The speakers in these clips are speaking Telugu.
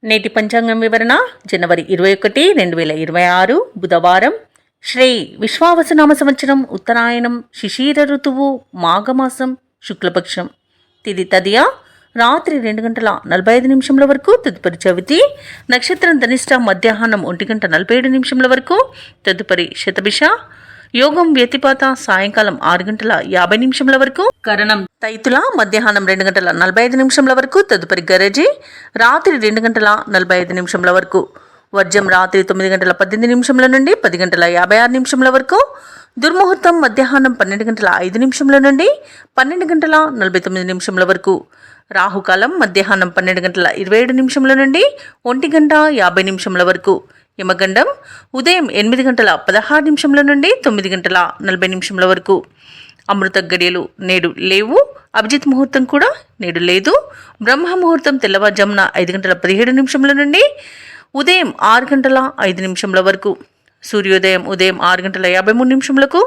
నేటి పంచాంగం వివరణ జనవరి 21, 2026 బుధవారం. శ్రీ విశ్వావసునామ సంవత్సరం, ఉత్తరాయణం, శిశిర ఋతువు, మాఘమాసం, శుక్లపక్షం. తిది తదియ రాత్రి 2:45 వరకు, తదుపరి చవితి. నక్షత్రం ధనిష్ట మధ్యాహ్నం 1:47 వరకు, తదుపరి శతభిష. యోగం వ్యతిపాత సాయంకాలం 6:50 వరకు. కరణం తైతుల మధ్యాహ్నం 2:45 వరకు, తదుపరి గరజి రాత్రి 2:45 వరకు. వర్జం రాత్రి 9:18 నుండి 10:56 వరకు. దుర్ముహూర్తం మధ్యాహ్నం 12:05 నుండి 12:49 వరకు. రాహుకాలం మధ్యాహ్నం 12:27 నుండి 1:50 వరకు. యమగండం ఉదయం 8:16 నుండి 9:40 వరకు. అమృత గడియలు నేడు లేవు. అభిజిత్ ముహూర్తం కూడా నేడు లేదు. బ్రహ్మ ముహూర్తం తెల్లవారుజామున 5:17 నుండి ఉదయం 6:05 వరకు. సూర్యోదయం ఉదయం 6:53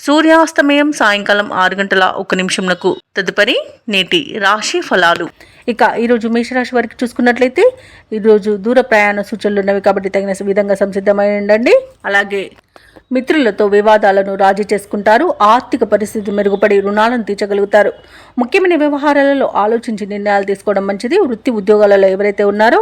సూర్యాస్తమయం సాయంకాలం 6:01. తదుపరి నేటి రాశి ఫలాలు. ఇక ఈరోజు మేషరాశి వారికి చూసుకున్నట్లయితే ఈరోజు దూర ప్రయాణ సూచనలు ఉన్నవి కాబట్టి తగిన విధంగా సంసిద్ధమై ఉండండి. అలాగే మిత్రులతో వివాదాలను రాజీ చేసుకుంటారు. ఆర్థిక పరిస్థితి మెరుగుపడి రుణాలను తీర్చగలుగుతారు. ముఖ్యమైన వ్యవహారాలలో ఆలోచించి నిర్ణయాలు తీసుకోవడం మంచిది. వృత్తి ఉద్యోగాలలో ఎవరైతే ఉన్నారో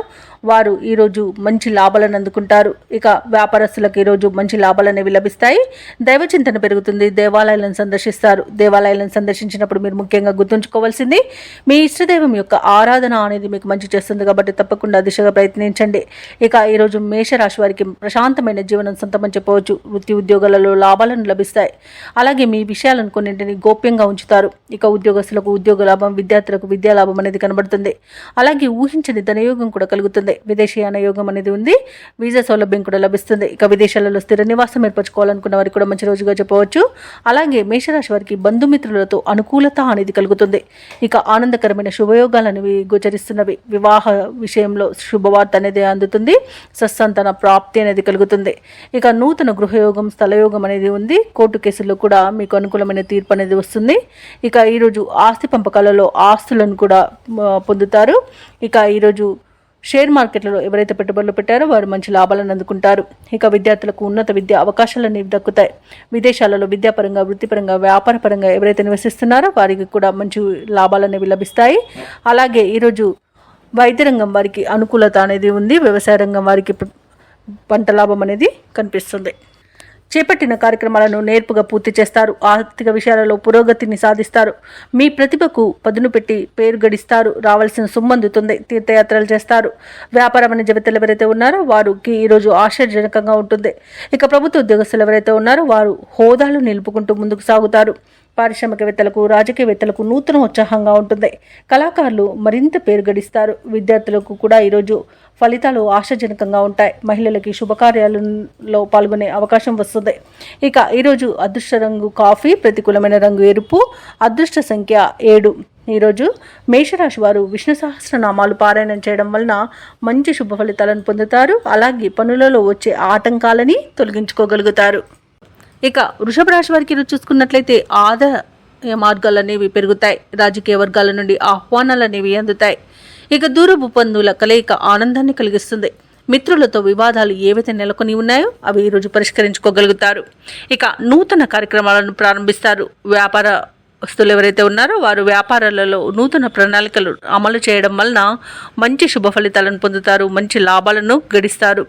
వారు ఈరోజు మంచి లాభాలను అందుకుంటారు. ఇక వ్యాపారస్తులకు ఈరోజు మంచి లాభాలు అనేవి లభిస్తాయి. దైవచింతన పెరుగుతుంది. దేవాలయాలను సందర్శిస్తారు. దేవాలయాలను సందర్శించినప్పుడు మీరు ముఖ్యంగా గుర్తుంచుకోవాల్సింది మీ ఇష్టదైవం యొక్క ఆరాధన అనేది మీకు మంచి చేస్తుంది కాబట్టి తప్పకుండా దిశగా ప్రయత్నించండి. ఇక ఈరోజు మేషరాశి వారికి ప్రశాంతమైన జీవనం సొంతమని చెప్పవచ్చు. వృత్తి ఉద్యోగాలలో లాభాలను లభిస్తాయి. అలాగే మీ విషయాలను కొన్నింటిని గోప్యంగా ఉంచుతారు. ఇక ఉద్యోగస్తులకు ఉద్యోగ లాభం, విద్యార్థులకు విద్యా లాభం అనేది కనబడుతుంది. అలాగే ఊహించని ధనయోగం కూడా కలుగుతుంది. విదేశీయాన యోగం అనేది ఉంది. వీసా సౌలభ్యం కూడా లభిస్తుంది. ఇక విదేశాలలో స్థిర నివాసం ఏర్పరచుకోవాలనుకున్న వారికి కూడా మంచి రోజుగా చెప్పవచ్చు. అలాగే మేషరాశి వారికి బంధుమిత్రులతో అనుకూలత అనేది కలుగుతుంది. ఇక ఆనందకరమైన శుభయోగాలు అనేవి గోచరిస్తున్నవి. వివాహ విషయంలో శుభవార్త అనేది అందుతుంది. సత్సంతాన ప్రాప్తి అనేది కలుగుతుంది. ఇక నూతన గృహయోగం, స్థలయోగం అనేది ఉంది. కోర్టు కేసుల్లో కూడా మీకు అనుకూలమైన తీర్పు అనేది వస్తుంది. ఇక ఈరోజు ఆస్తి పంపకాలలో ఆస్తులను కూడా పొందుతారు. ఇక ఈరోజు షేర్ మార్కెట్లలో ఎవరైతే పెట్టుబడులు పెట్టారో వారు మంచి లాభాలను అందుకుంటారు. ఇక విద్యార్థులకు ఉన్నత విద్యా అవకాశాలు అనేవి దక్కుతాయి. విదేశాలలో విద్యాపరంగా, వృత్తిపరంగా, వ్యాపారపరంగా ఎవరైతే నివసిస్తున్నారో వారికి కూడా మంచి లాభాలు అనేవి లభిస్తాయి. అలాగే ఈరోజు వైద్య రంగం వారికి అనుకూలత అనేది ఉంది. వ్యవసాయ రంగం వారికి పంట లాభం అనేది కనిపిస్తుంది. చేపట్టిన కార్యక్రమాలను నేర్పుగా పూర్తి చేస్తారు. ఆర్థిక విషయాలలో పురోగతిని సాధిస్తారు. మీ ప్రతిభకు పదును పెట్టి పేరు గడిస్తారు. రావాల్సిన సొమ్ము అందుతుంది. తీర్థయాత్రలు చేస్తారు. వ్యాపార వాణిజ్య వేత్తలు ఎవరైతే ఉన్నారో వారికి ఈరోజు ఆశ్చర్యజనకంగా ఉంటుంది. ఇక ప్రభుత్వ ఉద్యోగస్తులు ఎవరైతే ఉన్నారో వారు హోదాలు నిలుపుకుంటూ ముందుకు సాగుతారు. పారిశ్రామికవేత్తలకు, రాజకీయవేత్తలకు నూతన ఉత్సాహంగా ఉంటుంది. కళాకారులు మరింత పేరు గడిస్తారు. విద్యార్థులకు కూడా ఈరోజు ఫలితాలు ఆశాజనకంగా ఉంటాయి. మహిళలకి శుభకార్యాలలో పాల్గొనే అవకాశం వస్తుంది. ఇక ఈరోజు అదృష్ట రంగు కాఫీ, ప్రతికూలమైన రంగు ఎరుపు, అదృష్ట సంఖ్య 7. ఈరోజు మేషరాశి వారు విష్ణు సహస్రనామాలు పారాయణం చేయడం వలన మంచి శుభ ఫలితాలను పొందుతారు. అలాగే పనులలో వచ్చే ఆటంకాలని తొలగించుకోగలుగుతారు. ఇక వృషభ రాశి వారికి చూసుకున్నట్లయితే ఆదాయ మార్గాలు అనేవి పెరుగుతాయి. రాజకీయ వర్గాల నుండి ఆహ్వానాలు అనేవి అందుతాయి. ఇక దూరపు బంధువుల కలయిక ఆనందాన్ని కలిగిస్తుంది. మిత్రులతో వివాదాలు ఏవైతే నెలకొని ఉన్నాయో అవి ఈరోజు పరిష్కరించుకోగలుగుతారు. ఇక నూతన కార్యక్రమాలను ప్రారంభిస్తారు. వ్యాపారస్తులు ఎవరైతే ఉన్నారో వారు వ్యాపారాలలో నూతన ప్రణాళికలు అమలు చేయడం వలన మంచి శుభ ఫలితాలను పొందుతారు. మంచి లాభాలను గడిస్తారు.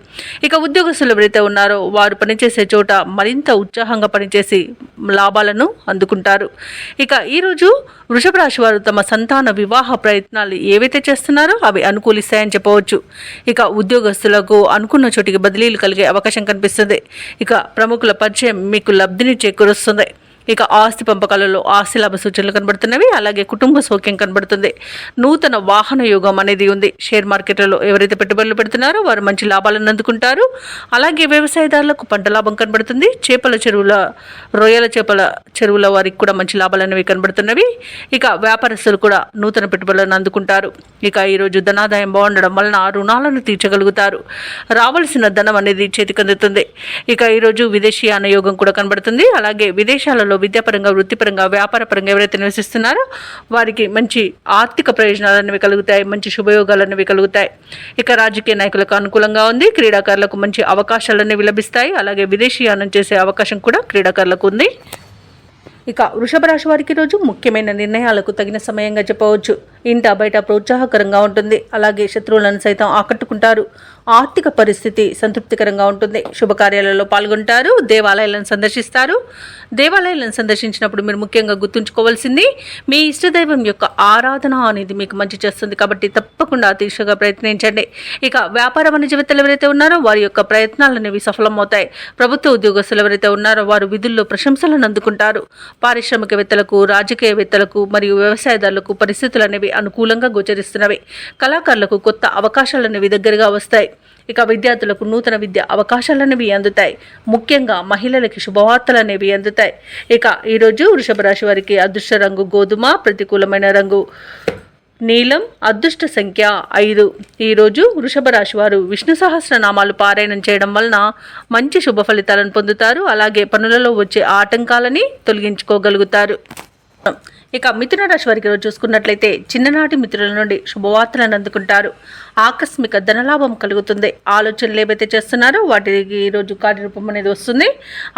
ఇక ఉద్యోగస్తులు ఎవరైతే ఉన్నారో వారు పనిచేసే చోట మరింత ఉత్సాహంగా పనిచేసి లాభాలను అందుకుంటారు. ఇక ఈరోజు వృషభ రాశి వారు తమ సంతాన వివాహ ప్రయత్నాలు ఏవైతే చేస్తున్నారో అవి అనుకూలిస్తాయని చెప్పవచ్చు. ఇక ఉద్యోగస్తులకు అనుకున్న చోటికి బదిలీలు కలిగే అవకాశం కనిపిస్తుంది. ఇక ప్రముఖుల పరిచయం మీకు లబ్ధిని చేకూరుస్తుంది. ఇక ఆస్తి పంపకాలలో ఆస్తి లాభ సూచనలు కనబడుతున్నవి. అలాగే కుటుంబ సౌఖ్యం కనబడుతుంది. నూతన వాహన యోగం అనేది ఉంది. షేర్ మార్కెట్లలో ఎవరైతే పెట్టుబడులు పెడుతున్నారో వారు మంచి లాభాలను అందుకుంటారు. అలాగే వ్యవసాయదారులకు పంట లాభం కనబడుతుంది. రొయ్యల చేపల చెరువుల వారికి కూడా మంచి లాభాలు అనేవి కనబడుతున్నవి. ఇక వ్యాపారస్తులు కూడా నూతన పెట్టుబడులను అందుకుంటారు. ఇక ఈరోజు ధనాదాయం బాగుండడం వలన రుణాలను తీర్చగలుగుతారు. రావాల్సిన ధనం అనేది చేతికి అందుతుంది. ఇక ఈరోజు విదేశీయాన యోగం కూడా కనబడుతుంది. అలాగే విదేశాలలో విద్యాపరంగా, వృత్తిపరంగా, వ్యాపారపరంగా ఎవరైతే నివసిస్తున్నారో వారికి మంచి ఆర్థిక ప్రయోజనాలు అనేవి కలుగుతాయి, మంచి శుభయోగాలు అనేవి కలుగుతాయి. ఇక రాజకీయ నాయకులకు అనుకూలంగా ఉంది. క్రీడాకారులకు మంచి అవకాశాలు అనేవి లభిస్తాయి. అలాగే విదేశీయానం చేసే అవకాశం కూడా క్రీడాకారులకు ఉంది. ఇక వృషభ రాశి వారికి రోజు ముఖ్యమైన నిర్ణయాలకు తగిన సమయంగా చెప్పవచ్చు. ఇంట బయట ప్రోత్సాహకరంగా ఉంటుంది. అలాగే శత్రువులను సైతం ఆకట్టుకుంటారు. ఆర్థిక పరిస్థితి సంతృప్తికరంగా ఉంటుంది. శుభకార్యాలలో పాల్గొంటారు. దేవాలయాలను సందర్శిస్తారు. దేవాలయాలను సందర్శించినప్పుడు మీరు ముఖ్యంగా గుర్తుంచుకోవాల్సింది మీ ఇష్టదైవం యొక్క ఆరాధన అనేది మీకు మంచి చేస్తుంది. కాబట్టి తప్పకుండా దీక్షగా ప్రయత్నించండి. ఇక వ్యాపార వాణిజ్యవేత్తలు ఎవరైతే ఉన్నారో వారి యొక్క ప్రయత్నాలు అనేవి సఫలమవుతాయి. ప్రభుత్వ ఉద్యోగస్తులు ఎవరైతే ఉన్నారో వారు విధుల్లో ప్రశంసలను అందుకుంటారు. పారిశ్రామికవేత్తలకు, రాజకీయవేత్తలకు మరియు వ్యవసాయదారులకు పరిస్థితులు అనేవి అనుకూలంగా గోచరిస్తున్నవి. కళాకారులకు కొత్త అవకాశాలనేవి దగ్గరగా వస్తాయి. ఇక విద్యార్థులకు నూతన విద్య అవకాశాలనేవి అందుతాయి. ముఖ్యంగా మహిళలకి శుభవార్తలు అనేవి అందుతాయి. ఇక ఈరోజు వృషభ రాశి వారికి అదృష్ట రంగు గోధుమ, ప్రతికూలమైన రంగు నీలం, అదృష్ట సంఖ్య 5. ఈరోజు వృషభ రాశి వారు విష్ణు సహస్రనామాలు పారాయణం చేయడం వలన మంచి శుభ ఫలితాలను పొందుతారు. అలాగే పనులలో వచ్చే ఆటంకాలని తొలగించుకోగలుగుతారు. ఇక మిథున రాశి వారికి రోజు చూసుకున్నట్లయితే చిన్ననాటి మిత్రుల నుండి శుభవార్తలను అందుకుంటారు. ఆకస్మిక ధనలాభం కలుగుతుంది. ఆలోచనలు ఏవైతే చేస్తున్నారో వాటికి ఈరోజు కార్యరూపం అనేది వస్తుంది.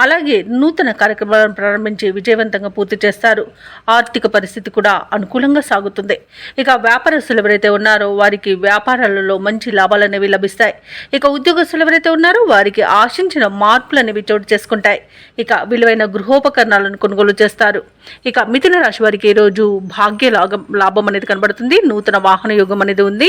అలాగే నూతన కార్యక్రమాలను ప్రారంభించి విజయవంతంగా పూర్తి చేస్తారు. ఆర్థిక పరిస్థితి కూడా అనుకూలంగా సాగుతుంది. ఇక వ్యాపారస్తులు ఎవరైతే ఉన్నారో వారికి వ్యాపారాలలో మంచి లాభాలు అనేవి లభిస్తాయి. ఇక ఉద్యోగస్తులు ఎవరైతే ఉన్నారో వారికి ఆశించిన మార్పులు అనేవి చోటు చేసుకుంటాయి. ఇక విలువైన గృహోపకరణాలను కొనుగోలు చేస్తారు. ఇక మిథున రాశి వారికి ఈరోజు భాగ్య లాభం అనేది కనబడుతుంది. నూతన వాహన యోగం అనేది ఉంది.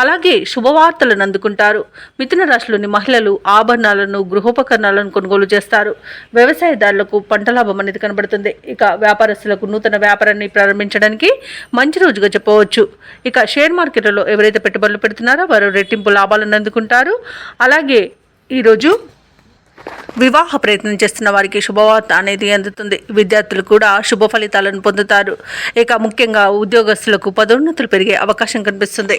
అలాగే శుభవార్తలను అందుకుంటారు. మిథున రాశిలోని మహిళలు ఆభరణాలను, గృహోపకరణాలను కొనుగోలు చేస్తారు. వ్యవసాయదారులకు పంట లాభం అనేది కనబడుతుంది. ఇక వ్యాపారస్తులకు నూతన వ్యాపారాన్ని ప్రారంభించడానికి మంచి రోజుగా చెప్పవచ్చు. ఇక షేర్ మార్కెట్లలో ఎవరైతే పెట్టుబడులు పెడుతున్నారో వారు రెట్టింపు లాభాలను అందుకుంటారు. అలాగే ఈరోజు వివాహ ప్రయత్నం చేస్తున్న వారికి శుభవార్త అనేది అందుతుంది. విద్యార్థులు కూడా శుభ ఫలితాలను పొందుతారు. ఇక ముఖ్యంగా ఉద్యోగస్తులకు పదోన్నతులు పెరిగే అవకాశం కనిపిస్తుంది.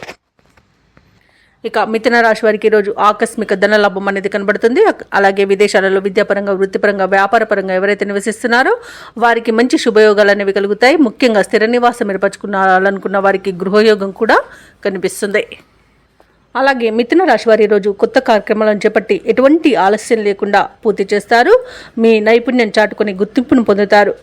ఇక మిథున రాశి వారికి ఈరోజు ఆకస్మిక ధనలాభం అనేది కనబడుతుంది. అలాగే విదేశాలలో విద్యాపరంగా, వృత్తిపరంగా, వ్యాపారపరంగా ఎవరైతే నివసిస్తున్నారో వారికి మంచి శుభయోగాలు అనేవి కలుగుతాయి. ముఖ్యంగా స్థిర నివాసం ఏర్పరచుకున్నారనుకున్న వారికి గృహయోగం కూడా కనిపిస్తుంది. అలాగే మిథున రాశి వారి రోజు కొత్త కార్యక్రమాలను చేపట్టి ఎటువంటి ఆలస్యం లేకుండా పూర్తి చేస్తారు. మీ నైపుణ్యం చాటుకొని గుర్తింపును పొందుతారు.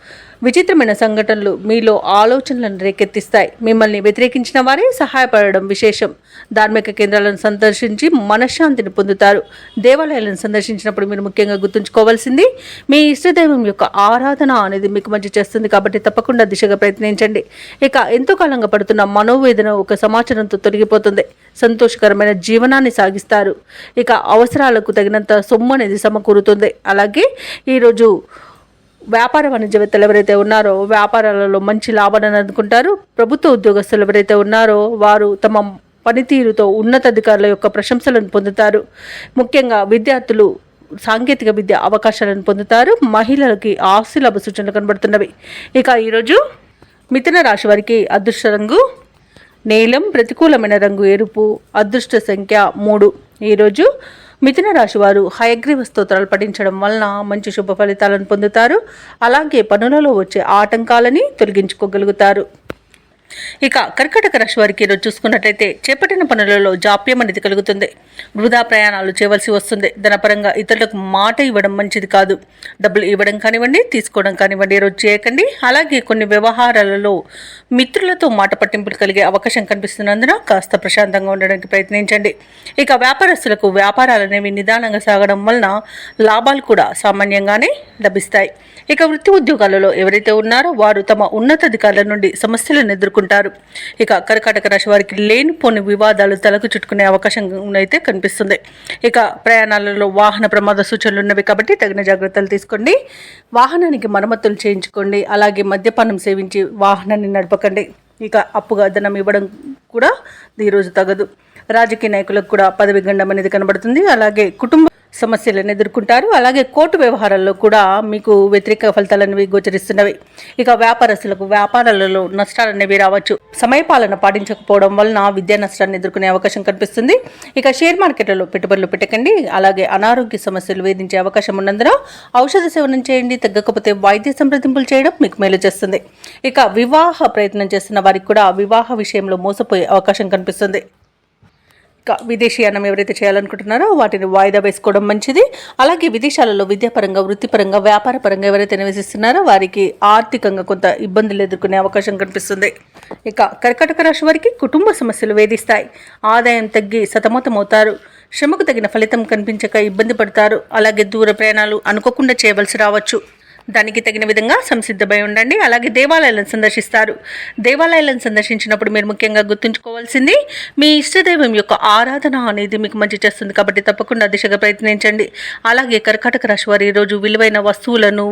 విచిత్రమైన సంఘటనలు మీలో ఆలోచనలను రేకెత్తిస్తాయి. మిమ్మల్ని వ్యతిరేకించిన వారే సహాయపడడం విశేషం. ధార్మిక కేంద్రాలను సందర్శించి మనశ్శాంతిని పొందుతారు. దేవాలయాలను సందర్శించినప్పుడు మీరు ముఖ్యంగా గుర్తుంచుకోవాల్సింది మీ ఇష్టదైవం యొక్క ఆరాధన అనేది మీకు మంచి చేస్తుంది. కాబట్టి తప్పకుండా దిశగా ప్రయత్నించండి. ఇక ఎంతో కాలంగా పడుతున్న మనోవేదన ఒక సమాచారంతో తొలగిపోతుంది. సంతోషకరమైన జీవనాన్ని సాగిస్తారు. ఇక అవసరాలకు తగినంత సొమ్ము అనేది సమకూరుతుంది. అలాగే ఈరోజు వ్యాపార వాణిజ్యవేత్తలు ఎవరైతే ఉన్నారో వ్యాపారాలలో మంచి లాభాలను అందుకుంటారు. ప్రభుత్వ ఉద్యోగస్తులు ఎవరైతే ఉన్నారో వారు తమ పనితీరుతో ఉన్నతాధికారుల యొక్క ప్రశంసలను పొందుతారు. ముఖ్యంగా విద్యార్థులు సాంకేతిక విద్య అవకాశాలను పొందుతారు. మహిళలకి ఆస్తి లాభ సూచనలు కనబడుతున్నవి. ఇక ఈరోజు మిథున రాశి వారికి అదృష్ట రంగు నీలం, ప్రతికూలమైన రంగు ఎరుపు, అదృష్ట సంఖ్య 3. ఈరోజు మిథున రాశి వారు హయగ్రీవ స్తోత్రాలు పఠించడం వలన మంచి శుభ ఫలితాలను పొందుతారు. అలాగే పనులలో వచ్చే ఆటంకాలని తొలగించుకోగలుగుతారు. ఇక కర్కాటక రాశి వారికి ఈరోజు చూసుకున్నట్లయితే చేపట్టిన పనులలో జాప్యం అనేది కలుగుతుంది. వృధా ప్రయాణాలు చేయవలసి వస్తుంది. ధనపరంగా ఇతరులకు మాట ఇవ్వడం మంచిది కాదు. డబ్బులు ఇవ్వడం కానివ్వండి, తీసుకోవడం కానివ్వండి ఈరోజు చేయకండి. అలాగే కొన్ని వ్యవహారాలలో మిత్రులతో మాట పట్టింపులు కలిగే అవకాశం కనిపిస్తున్నందున కాస్త ప్రశాంతంగా ఉండడానికి ప్రయత్నించండి. ఇక వ్యాపారస్తులకు వ్యాపారాలు అనేవి నిదానంగా సాగడం వలన లాభాలు కూడా సామాన్యంగానే లభిస్తాయి. ఇక వృత్తి ఉద్యోగాలలో ఎవరైతే ఉన్నారో వారు తమ ఉన్నతాధికారుల నుండి సమస్యలను ఎదుర్కొంటారు. ఇక కర్కాటక రాశి వారికి లేనిపోని వివాదాలు తలకు చుట్టుకునే అవకాశం అయితే కనిపిస్తుంది. ఇక ప్రయాణాలలో వాహన ప్రమాద సూచనలు ఉన్నవి కాబట్టి తగిన జాగ్రత్తలు తీసుకోండి. వాహనానికి మరమ్మతులు చేయించుకోండి. అలాగే మద్యపానం సేవించి వాహనాన్ని నడపకండి. ఇక అప్పుగా ధనం ఇవ్వడం కూడా ఈరోజు తగదు. రాజకీయ నాయకులకు కూడా పదవి గండం అనేది కనబడుతుంది. అలాగే కుటుంబ సమస్యలను ఎదుర్కొంటారు. అలాగే కోర్టు వ్యవహారాల్లో కూడా మీకు వ్యతిరేక ఫలితాలనేవి గోచరిస్తున్నవి. ఇక వ్యాపారస్తులకు వ్యాపారాలలో నష్టాలనేవి రావచ్చు. సమయపాలన పాటించకపోవడం వలన విద్యా నష్టాన్ని ఎదుర్కొనే అవకాశం కనిపిస్తుంది. ఇక షేర్ మార్కెట్లలో పెట్టుబడులు పెట్టకండి. అలాగే అనారోగ్య సమస్యలు వేధించే అవకాశం ఉన్నందున ఔషధ సేవనం చేయండి. తగ్గకపోతే వైద్య సంప్రదింపులు చేయడం మీకు మేలు చేస్తుంది. ఇక వివాహ ప్రయత్నం చేస్తున్న వారికి కూడా వివాహ విషయంలో మోసపోయే అవకాశం కనిపిస్తుంది. విదేశీయానం ఎవరైతే చేయాలనుకుంటున్నారో వాటిని వాయిదా వేసుకోవడం మంచిది. అలాగే విదేశాలలో విద్యాపరంగా, వృత్తిపరంగా, వ్యాపారపరంగా ఎవరైతే నివసిస్తున్నారో వారికి ఆర్థికంగా కొంత ఇబ్బందులు ఎదుర్కొనే అవకాశం కనిపిస్తుంది. ఇక కర్కాటక రాశి వారికి కుటుంబ సమస్యలు వేధిస్తాయి. ఆదాయం తగ్గి సతమతమవుతారు. శ్రమకు తగిన ఫలితం కనిపించక ఇబ్బంది పడతారు. అలాగే దూర ప్రయాణాలు అనుకోకుండా చేయవలసి రావచ్చు. దానికి తగిన విధంగా సంసిద్ధమై ఉండండి. అలాగే దేవాలయాలను సందర్శిస్తారు. దేవాలయాలను సందర్శించినప్పుడు మీరు ముఖ్యంగా గుర్తుంచుకోవాల్సింది మీ ఇష్టదైవం యొక్క ఆరాధన అనేది మీకు మంచి చేస్తుంది కాబట్టి తప్పకుండా దిశగా ప్రయత్నించండి. అలాగే కర్కాటక రాశి వారు ఈరోజు విలువైన వస్తువులను,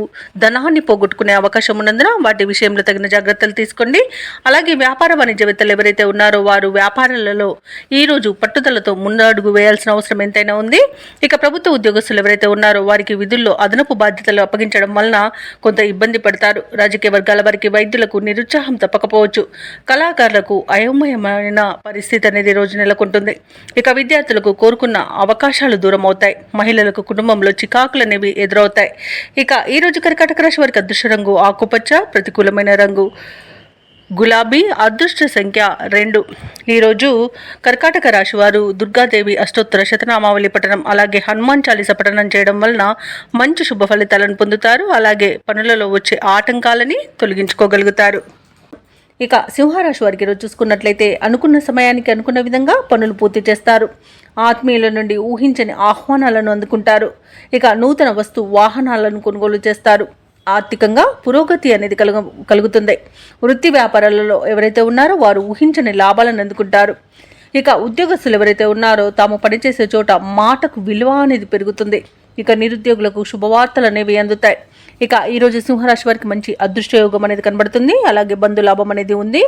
ధనాన్ని పోగొట్టుకునే అవకాశం ఉన్నందున వాటి విషయంలో తగిన జాగ్రత్తలు తీసుకోండి. అలాగే వ్యాపార వాణిజ్యవేత్తలు ఎవరైతే ఉన్నారో వారు వ్యాపారాలలో ఈరోజు పట్టుదలతో ముందడుగు వేయాల్సిన అవసరం ఎంతైనా ఉంది. ఇక ప్రభుత్వ ఉద్యోగస్తులు ఎవరైతే ఉన్నారో వారికి విధుల్లో అదనపు బాధ్యతలు అప్పగించడం వలన కొంత ఇబ్బంది పడతారు. రాజకీయ వర్గాల వారికి, వైద్యులకు నిరుత్సాహం తప్పకపోవచ్చు. కళాకారులకు అయోమయమైన పరిస్థితి అనేది రోజు నెలకొంటుంది. ఇక విద్యార్థులకు కోరుకున్న అవకాశాలు దూరం అవుతాయి. మహిళలకు కుటుంబంలో చికాకులు అనేవి ఎదురవుతాయి. ఇక ఈ రోజు కర్కాటక రాశి వారికి అదృష్ట రంగు ఆకుపచ్చ, ప్రతికూలమైన రంగు గులాబీ, అదృష్ట సంఖ్య 2. ఈరోజు కర్కాటక రాశి వారు దుర్గాదేవి అష్టోత్తర శతనామావళి పఠనం, అలాగే హనుమాన్ చాలీస పఠనం చేయడం వలన మంచి శుభ ఫలితాలను పొందుతారు. అలాగే పనులలో వచ్చే ఆటంకాలని తొలగించుకోగలుగుతారు. ఇక సింహరాశి వారికి ఈరోజు చూసుకున్నట్లయితే అనుకున్న సమయానికి అనుకున్న విధంగా పనులు పూర్తి చేస్తారు. ఆత్మీయుల నుండి ఊహించని ఆహ్వానాలను అందుకుంటారు. ఇక నూతన వస్తు వాహనాలను కొనుగోలు చేస్తారు. ఆర్థికంగా పురోగతి అనేది కలుగుతుంది. వృత్తి వ్యాపారాలలో ఎవరైతే ఉన్నారో వారు ఊహించని లాభాలను అందుకుంటారు. ఇక ఉద్యోగస్తులు ఎవరైతే ఉన్నారో తాము పనిచేసే చోట మాటకు విలువ అనేది పెరుగుతుంది. ఇక నిరుద్యోగులకు శుభవార్తలు అనేవి అందుతాయి. ఇక ఈరోజు సింహరాశి వారికి మంచి అదృష్టయోగం అనేది కనబడుతుంది. అలాగే బంధులాభం అనేది ఉంది.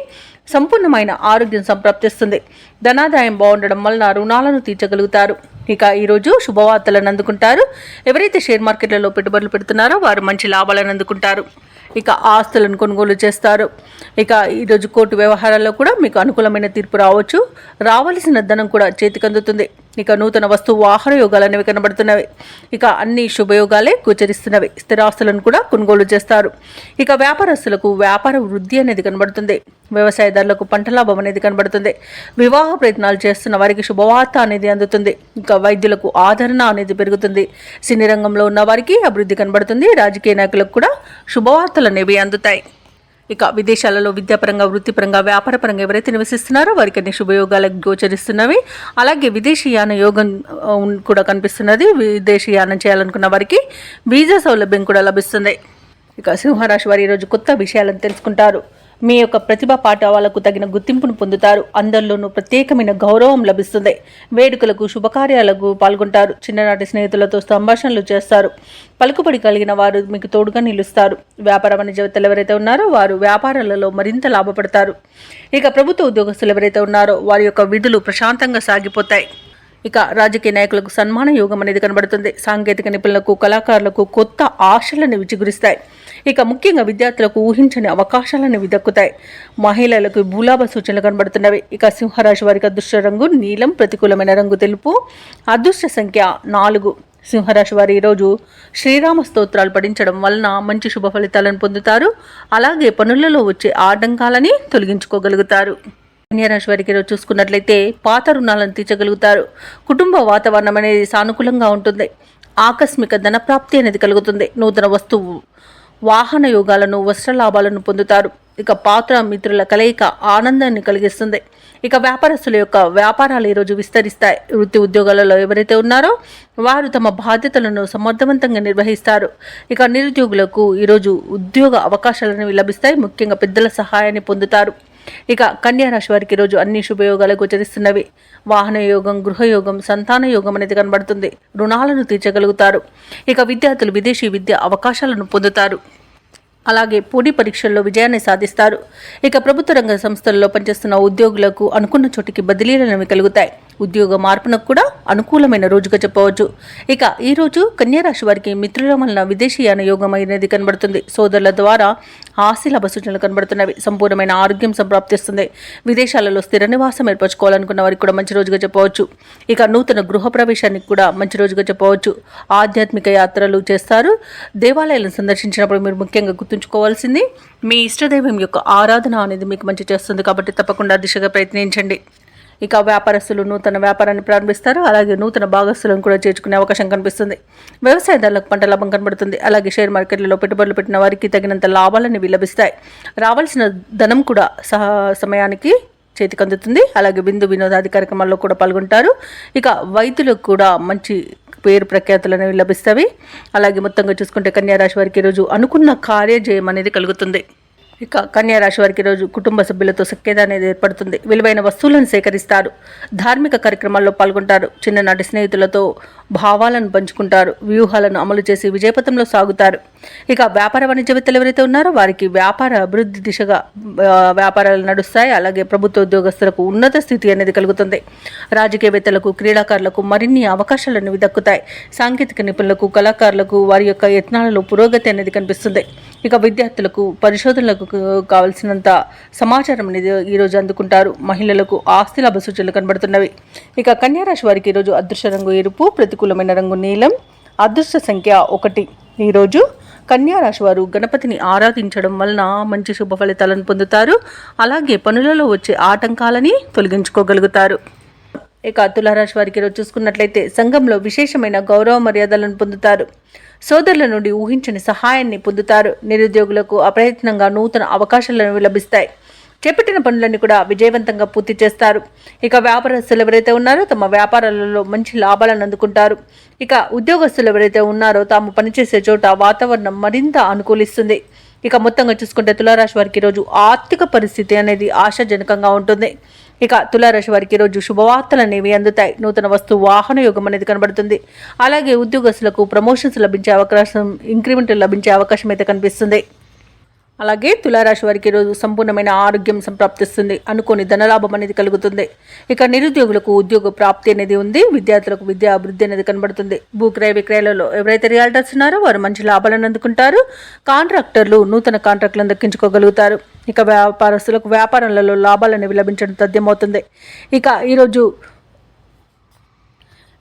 సంపూర్ణమైన ఆరోగ్యం సంప్రాప్తిస్తుంది. ధనాదాయం బాగుండడం వలన రుణాలను తీర్చగలుగుతారు. ఇక ఈరోజు శుభవార్తలను అందుకుంటారు. ఎవరైతే షేర్ మార్కెట్లలో పెట్టుబడులు పెడుతున్నారో వారు మంచి లాభాలను అందుకుంటారు. ఇక ఆస్తులను కొనుగోలు చేస్తారు. ఇక ఈరోజు కోర్టు వ్యవహారాల్లో కూడా మీకు అనుకూలమైన తీర్పు రావచ్చు. రావలసిన ధనం కూడా చేతికి అందుతుంది. ఇక నూతన వస్తు వాహన యోగాలు అనేవి కనబడుతున్నవి. ఇక అన్ని శుభయోగాలే గోచరిస్తున్నవి. స్థిరాస్తులను కూడా కొనుగోలు చేస్తారు. ఇక వ్యాపారస్తులకు వ్యాపార వృద్ధి అనేది కనబడుతుంది. వ్యవసాయదారులకు పంట లాభం అనేది కనబడుతుంది. వివాహ ప్రయత్నాలు చేస్తున్న వారికి శుభవార్త అనేది అందుతుంది. ఇక వైద్యులకు ఆదరణ అనేది పెరుగుతుంది. సినీ రంగంలో ఉన్న వారికి అభివృద్ధి కనబడుతుంది. రాజకీయ నాయకులకు కూడా శుభవార్తలు అనేవి అందుతాయి. ఇక విదేశాలలో విద్యాపరంగా, వృత్తిపరంగా, వ్యాపారపరంగా ఎవరైతే నివసిస్తున్నారో వారికి అన్ని శుభయోగాలకు గోచరిస్తున్నవి. అలాగే విదేశీయాన యోగం కూడా కనిపిస్తున్నది. విదేశీయానం చేయాలనుకున్న వారికి వీసా సౌలభ్యం కూడా లభిస్తుంది. ఇక సింహరాశి వారు ఈరోజు కొత్త విషయాలను తెలుసుకుంటారు. మీ యొక్క ప్రతిభా పాఠవాలకు తగిన గుర్తింపును పొందుతారు. అందరిలోనూ ప్రత్యేకమైన గౌరవం లభిస్తుంది. వేడుకలకు, శుభకార్యాలకు పాల్గొంటారు. చిన్ననాటి స్నేహితులతో సంభాషణలు చేస్తారు. పలుకుబడి కలిగిన వారు మీకు తోడుగా నిలుస్తారు. వ్యాపార వాణిజ్యవేత్తలు ఎవరైతే ఉన్నారో వారు వ్యాపారాలలో మరింత లాభపడతారు. ఇక ప్రభుత్వ ఉద్యోగస్తులు ఎవరైతే ఉన్నారో వారి యొక్క విధులు ప్రశాంతంగా సాగిపోతాయి. ఇక రాజకీయ నాయకులకు సన్మాన యోగం అనేది కనబడుతుంది. సాంకేతిక నిపుణులకు, కళాకారులకు కొత్త ఆశలను విచిగురిస్తాయి. ఇక ముఖ్యంగా విద్యార్థులకు ఊహించని అవకాశాలను దక్కుతాయి. మహిళలకు భూలాభ సూచనలు కనబడుతున్నవి. ఇక సింహరాశి వారికి అదృష్ట రంగు నీలం, ప్రతికూలమైన రంగు తెలుపు, అదృష్ట సంఖ్య 4. సింహరాశి వారు ఈరోజు శ్రీరామ స్తోత్రాలు పఠించడం వలన మంచి శుభ ఫలితాలను పొందుతారు. అలాగే పనులలో వచ్చే ఆటంకాలని తొలగించుకోగలుగుతారు. కన్యారాశి వారికి ఈరోజు చూసుకున్నట్లయితే పాత రుణాలను తీర్చగలుగుతారు. కుటుంబ వాతావరణం అనేది సానుకూలంగా ఉంటుంది. ఆకస్మిక ధనప్రాప్తి అనేది కలుగుతుంది. నూతన వస్తువు వాహన యోగాలను, వస్త్ర లాభాలను పొందుతారు. ఇక పాత్ర మిత్రుల కలయిక ఆనందాన్ని కలిగిస్తుంది. ఇక వ్యాపారస్తుల యొక్క వ్యాపారాలు ఈరోజు విస్తరిస్తాయి. వృత్తి ఉద్యోగాలలో ఎవరైతే ఉన్నారో వారు తమ బాధ్యతలను సమర్థవంతంగా నిర్వహిస్తారు. ఇక నిరుద్యోగులకు ఈరోజు ఉద్యోగ అవకాశాలను లభిస్తాయి. ముఖ్యంగా పెద్దల సహాయాన్ని పొందుతారు. ఇక కన్యారాశి వారికి ఈరోజు అన్ని శుభయోగాలు గోచరిస్తున్నవి. వాహన యోగం, గృహయోగం, సంతాన యోగం అనేది కనబడుతుంది. రుణాలను తీర్చగలుగుతారు. ఇక విద్యార్థులు విదేశీ విద్య అవకాశాలను పొందుతారు. అలాగే పోటీ పరీక్షల్లో విజయాన్ని సాధిస్తారు. ఇక ప్రభుత్వ రంగ సంస్థల్లో పనిచేస్తున్న ఉద్యోగులకు అనుకున్న చోటికి బదిలీలు కలుగుతాయి. ఉద్యోగ మార్పునకు కూడా అనుకూలమైన రోజుగా చెప్పవచ్చు. ఇక ఈ రోజు కన్యా రాశి వారికి మిత్రుల వలన విదేశీయాన యోగం అనేది కనబడుతుంది. సోదరుల ద్వారా ఆశీలాభ సూచనలు కనబడుతున్నవి. సంపూర్ణమైన ఆరోగ్యం సంప్రాప్తిస్తుంది. విదేశాలలో స్థిర నివాసం ఏర్పరచుకోవాలనుకున్న వారికి కూడా మంచి రోజుగా చెప్పవచ్చు. ఇక నూతన గృహ ప్రవేశానికి కూడా మంచి రోజుగా చెప్పవచ్చు. ఆధ్యాత్మిక యాత్రలు చేస్తారు. దేవాలయాలను సందర్శించినప్పుడు మీరు ముఖ్యంగా గుర్తుంచుకోవాల్సింది మీ ఇష్టదైవం యొక్క ఆరాధన అనేది మీకు మంచి చేస్తుంది. కాబట్టి తప్పకుండా దిశగా ప్రయత్నించండి. ఇక వ్యాపారస్తులు నూతన వ్యాపారాన్ని ప్రారంభిస్తారు. అలాగే నూతన భాగస్తులను కూడా చేర్చుకునే అవకాశం కనిపిస్తుంది. వ్యవసాయదారులకు పంట లాభం కనబడుతుంది. అలాగే షేర్ మార్కెట్లలో పెట్టుబడులు పెట్టిన వారికి తగినంత లాభాలను లభిస్తాయి. రావాల్సిన ధనం కూడా సమయానికి చేతికి అందుతుంది. అలాగే వినోదాది కార్యక్రమాల్లో కూడా పాల్గొంటారు. ఇక వైద్యులకు కూడా మంచి పేరు ప్రఖ్యాతులు అనేవి లభిస్తాయి. అలాగే మొత్తంగా చూసుకుంటే కన్యా రాశి వారికి ఈరోజు అనుకున్న కార్యజయం అనేది కలుగుతుంది. ఇక కన్యా రాశి వారికి రోజు కుటుంబ సభ్యులతో సఖ్యత అనేది ఏర్పడుతుంది. విలువైన వస్తువులను సేకరిస్తారు. ధార్మిక కార్యక్రమాల్లో పాల్గొంటారు. చిన్ననాటి స్నేహితులతో భావాలను పంచుకుంటారు. వ్యూహాలను అమలు చేసి విజయపథంలో సాగుతారు. ఇక వ్యాపార వాణిజ్యవేత్తలు ఎవరైతే ఉన్నారో వారికి వ్యాపార అభివృద్ధి దిశగా వ్యాపారాలు నడుస్తాయి. అలాగే ప్రభుత్వ ఉద్యోగస్తులకు ఉన్నత స్థితి అనేది కలుగుతుంది. రాజకీయవేత్తలకు క్రీడాకారులకు మరిన్ని అవకాశాలు అనేవి దక్కుతాయి. సాంకేతిక నిపుణులకు కళాకారులకు వారి యొక్క యత్నాలలో పురోగతి అనేది కనిపిస్తుంది. ఇక విద్యార్థులకు పరిశోధనలకు కావలసినంత సమాచారం అనేది ఈరోజు అందుకుంటారు. మహిళలకు ఆస్తి లాభ సూచనలు కనబడుతున్నవి. ఇక కన్యా రాశి వారికి ఈరోజు అదృష్ట రంగు ఎరుపు, ప్రతికూలమైన రంగు నీలం, అదృష్ట సంఖ్య 1. ఈరోజు కన్యా రాశి వారు గణపతిని ఆరాధించడం వలన మంచి శుభ ఫలితాలను పొందుతారు. అలాగే పనులలో వచ్చే ఆటంకాలని తొలగించుకోగలుగుతారు. ఇక తులారాశి వారికి ఈరోజు చూసుకున్నట్లయితే సంఘంలో విశేషమైన గౌరవ మర్యాదలను పొందుతారు. సోదరుల నుండి ఊహించని సహాయాన్ని పొందుతారు. నిరుద్యోగులకు అప్రయత్నంగా నూతన అవకాశాలను లభిస్తాయి. చేపట్టిన పనులన్నీ కూడా విజయవంతంగా పూర్తి చేస్తారు. ఇక వ్యాపారస్తులు ఎవరైతే ఉన్నారో తమ వ్యాపారాలలో మంచి లాభాలను అందుకుంటారు. ఇక ఉద్యోగస్తులు ఎవరైతే ఉన్నారో తాము పనిచేసే చోట వాతావరణం మరింత అనుకూలిస్తుంది. ఇక మొత్తంగా చూసుకుంటే తులారాశి వారికి ఈరోజు ఆర్థిక పరిస్థితి అనేది ఆశాజనకంగా ఉంటుంది. ఇక తులారాశి వారికి ఈరోజు శుభవార్తలు అనేవి అందుతాయి. నూతన వస్తు వాహన యోగం అనేది కనబడుతుంది. అలాగే ఉద్యోగస్తులకు ప్రమోషన్స్ లభించే అవకాశం, ఇంక్రిమెంట్ లభించే అవకాశం అయితే కనిపిస్తుంది. అలాగే తులారాశి వారికి ఈరోజు సంపూర్ణమైన ఆరోగ్యం సంప్రాప్తిస్తుంది. అనుకోని ధనలాభం అనేది కలుగుతుంది. ఇక నిరుద్యోగులకు ఉద్యోగ ప్రాప్తి అనేది ఉంది. విద్యార్థులకు విద్యా అభివృద్ధి అనేది కనబడుతుంది. భూక్రయ విక్రయాలలో ఎవరైతే రియాల్టర్స్ ఉన్నారో వారు మంచి లాభాలను అందుకుంటారు. కాంట్రాక్టర్లు నూతన కాంట్రాక్టులను దక్కించుకోగలుగుతారు. ఇక వ్యాపారస్తులకు వ్యాపారాలలో లాభాలు అనేవి లభించడం తథ్యమవుతుంది. ఇక ఈరోజు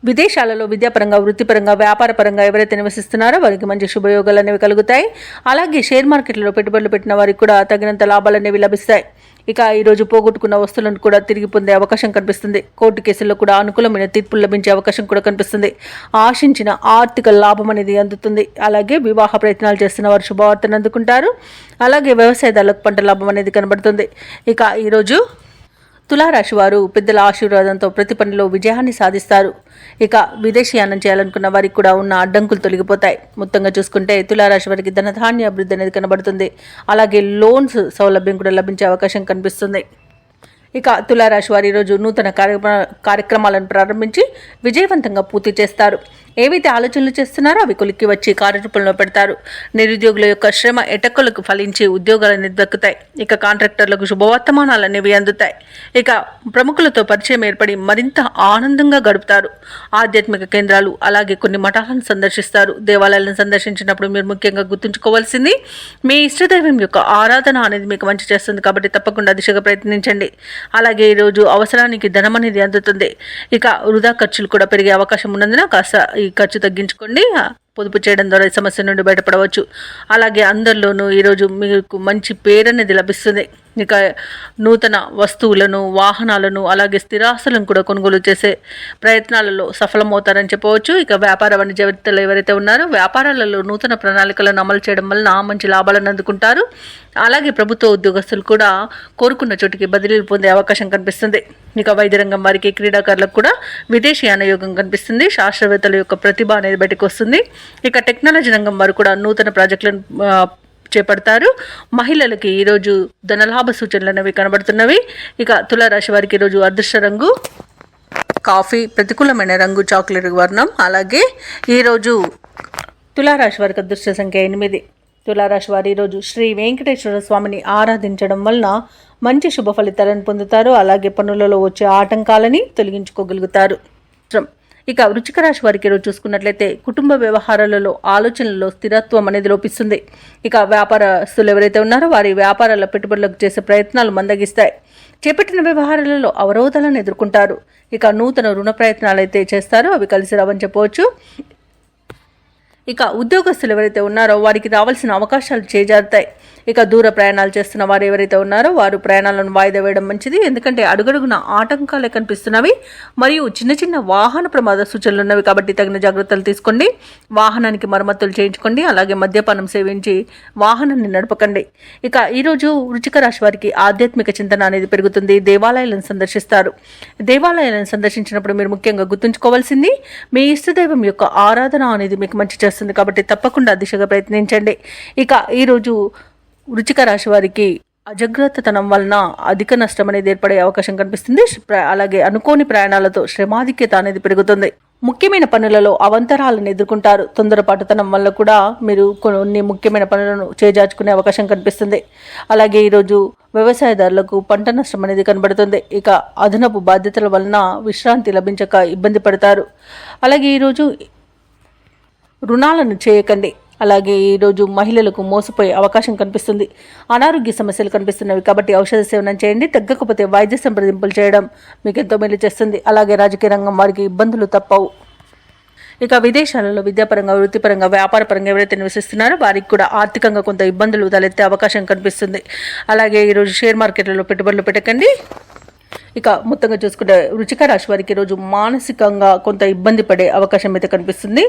విదేశాలలో విద్యాపరంగా, వృత్తిపరంగా, వ్యాపారపరంగా ఎవరైతే నివసిస్తున్నారో వారికి మంచి శుభయోగాలు అనేవి కలుగుతాయి. అలాగే షేర్ మార్కెట్లో పెట్టుబడులు పెట్టిన వారికి కూడా తగినంత లాభాలు అనేవి లభిస్తాయి. ఇక ఈరోజు పోగొట్టుకున్న వస్తువులను కూడా తిరిగి పొందే అవకాశం కనిపిస్తుంది. కోర్టు కేసుల్లో కూడా అనుకూలమైన తీర్పులు లభించే అవకాశం కూడా కనిపిస్తుంది. ఆశించిన ఆర్థిక లాభం అనేది అందుతుంది. అలాగే వివాహ ప్రయత్నాలు చేస్తున్న వారు శుభవార్తను అందుకుంటారు. అలాగే వ్యవసాయదారులకు పంట లాభం అనేది కనబడుతుంది. ఇక ఈరోజు తులారాశి వారు పెద్దల ఆశీర్వాదంతో ప్రతి పనిలో విజయాన్ని సాధిస్తారు. ఇక విదేశీయానం చేయాలనుకున్న వారికి కూడా ఉన్న అడ్డంకులు తొలగిపోతాయి. మొత్తంగా చూసుకుంటే తులారాశి వారికి ధనధాన్య అభివృద్ధి అనేది కనబడుతుంది. అలాగే లోన్స్ సౌలభ్యం కూడా లభించే అవకాశం కనిపిస్తుంది. ఇక తులారాశి వారు ఈరోజు నూతన కార్యక్రమాలను ప్రారంభించి విజయవంతంగా పూర్తి చేస్తారు. ఏవైతే ఆలోచనలు చేస్తున్నారో అవి కొలిక్కి వచ్చి కార్యరూపంలో పెడతారు. నిరుద్యోగుల యొక్క శ్రమ ఎటక్కులకు ఫలించి ఉద్యోగాలన్నీ దక్కుతాయి. ఇక కాంట్రాక్టర్లకు శుభవర్తమానాలు అనేవి అందుతాయి. ఇక ప్రముఖులతో పరిచయం ఏర్పడి మరింత ఆనందంగా గడుపుతారు. ఆధ్యాత్మిక కేంద్రాలు అలాగే కొన్ని మఠాలను సందర్శిస్తారు. దేవాలయాలను సందర్శించినప్పుడు మీరు ముఖ్యంగా గుర్తుంచుకోవాల్సింది మీ ఇష్టదైవం యొక్క ఆరాధన అనేది మీకు మంచి చేస్తుంది. కాబట్టి తప్పకుండా దిశగా ప్రయత్నించండి. అలాగే ఈరోజు అవసరానికి ధనం అనేది అందుతుంది. ఇక వృధా ఖర్చులు కూడా పెరిగే అవకాశం ఉన్నందున కాస్త ఈ ఖర్చు తగ్గించుకోండి. పొదుపు చేయడం ద్వారా ఈ సమస్య నుండి బయటపడవచ్చు. అలాగే అందరిలోనూ ఈరోజు మీకు మంచి పేరు అనేది లభిస్తుంది. ఇక నూతన వస్తువులను, వాహనాలను అలాగే స్థిరాస్తులను కూడా కొనుగోలు చేసే ప్రయత్నాలలో సఫలమవుతారని చెప్పవచ్చు. ఇక వ్యాపార వాణిజ్యవేత్తలు ఎవరైతే ఉన్నారో వ్యాపారాలలో నూతన ప్రణాళికలను అమలు చేయడం వలన మంచి లాభాలను అందుకుంటారు. అలాగే ప్రభుత్వ ఉద్యోగస్తులు కూడా కోరుకున్న చోటికి బదిలీలు పొందే అవకాశం కనిపిస్తుంది. ఇక వైద్య రంగం వారికి, క్రీడాకారులకు కూడా విదేశీయాన యోగం కనిపిస్తుంది. శాస్త్రవేత్తల యొక్క ప్రతిభ అనేది బయటకు వస్తుంది. ఇక టెక్నాలజీ రంగం వారు కూడా నూతన ప్రాజెక్టులను చేపడతారు. మహిళలకి ఈరోజు ధనలాభ సూచనలు అనేవి కనబడుతున్నవి. ఇక తులారాశి వారికి ఈరోజు అదృష్ట రంగు కాఫీ, ప్రతికూలమైన రంగు చాక్లెట్ వర్ణం. అలాగే ఈరోజు తులారాశి వారికి అదృష్ట సంఖ్య 8. తులారాశి వారు ఈరోజు శ్రీ వెంకటేశ్వర స్వామిని ఆరాధించడం వలన మంచి శుభ ఫలితాలను పొందుతారు. అలాగే పనులలో వచ్చే ఆటంకాలని తొలగించుకోగలుగుతారు. ఇక వృశ్చిక రాశి వారికి ఈరోజు చూసుకున్నట్లయితే కుటుంబ వ్యవహారాలలో ఆలోచనలలో స్థిరత్వం అనేది లోపిస్తుంది. ఇక వ్యాపారస్తులు ఎవరైతే ఉన్నారో వారి వ్యాపారాల పెట్టుబడులకు చేసే ప్రయత్నాలు మందగిస్తాయి. చేపట్టిన వ్యవహారాలలో అవరోధాలను ఎదుర్కొంటారు. ఇక నూతన రుణ ప్రయత్నాలు అయితే చేస్తారో అవి కలిసి రావని చెప్పవచ్చు. ఇక ఉద్యోగస్తులు ఎవరైతే ఉన్నారో వారికి రావాల్సిన అవకాశాలు చేజారుతాయి. ఇక దూర ప్రయాణాలు చేస్తున్న వారు ఎవరైతే ఉన్నారో వారు ప్రయాణాలను వాయిదా వేయడం మంచిది. ఎందుకంటే అడుగడుగున ఆటంకాలే కనిపిస్తున్నవి మరియు చిన్న చిన్న వాహన ప్రమాద సూచనలు ఉన్నవి కాబట్టి తగిన జాగ్రత్తలు తీసుకోండి. వాహనానికి మరమ్మతులు చేయించుకోండి. అలాగే మద్యపానం సేవించి వాహనాన్ని నడపకండి. ఇక ఈరోజు వృశ్చిక రాశి వారికి ఆధ్యాత్మిక చింతన అనేది పెరుగుతుంది. దేవాలయాలను సందర్శిస్తారు. దేవాలయాలను సందర్శించినప్పుడు మీరు ముఖ్యంగా గుర్తుంచుకోవాల్సింది మీ ఇష్టదైవం యొక్క ఆరాధన అనేది మీకు మంచి చేస్తుంది కాబట్టి తప్పకుండా దిశగా ప్రయత్నించండి. ఇక ఈరోజు వృశ్చిక రాశి వారికి అజాగ్రత్తతనం వలన అధిక నష్టం అనేది ఏర్పడే అవకాశం కనిపిస్తుంది. అలాగే అనుకోని ప్రయాణాలతో శ్రమాధిక్యత అనేది పెరుగుతుంది. ముఖ్యమైన పనులలో అవంతరాలను ఎదుర్కొంటారు. తొందరపాటుతనం వల్ల కూడా మీరు కొన్ని ముఖ్యమైన పనులను చేజార్చుకునే అవకాశం కనిపిస్తుంది. అలాగే ఈరోజు వ్యవసాయదారులకు పంట నష్టం అనేది కనబడుతుంది. ఇక అదనపు బాధ్యతల వలన విశ్రాంతి లభించక ఇబ్బంది పడతారు. అలాగే ఈరోజు రుణాలను చేయకండి. అలాగే ఈరోజు మహిళలకు మోసపోయే అవకాశం కనిపిస్తుంది. అనారోగ్య సమస్యలు కనిపిస్తున్నవి కాబట్టి ఔషధ సేవనం చేయండి. తగ్గకపోతే వైద్య సంప్రదింపులు చేయడం మీకు ఎంతో మేలు చేస్తుంది. అలాగే రాజకీయ రంగం వారికి ఇబ్బందులు తప్పవు. ఇక విదేశాలలో విద్యాపరంగా, వృత్తిపరంగా, వ్యాపారపరంగా ఎవరైతే నివసిస్తున్నారో వారికి కూడా ఆర్థికంగా కొంత ఇబ్బందులు తలెత్తే అవకాశం కనిపిస్తుంది. అలాగే ఈరోజు షేర్ మార్కెట్లలో పెట్టుబడులు పెట్టకండి. ఇక మొత్తంగా చూసుకుంటే వృశ్చిక రాశి వారికి ఈరోజు మానసికంగా కొంత ఇబ్బంది పడే అవకాశం అయితే కనిపిస్తుంది.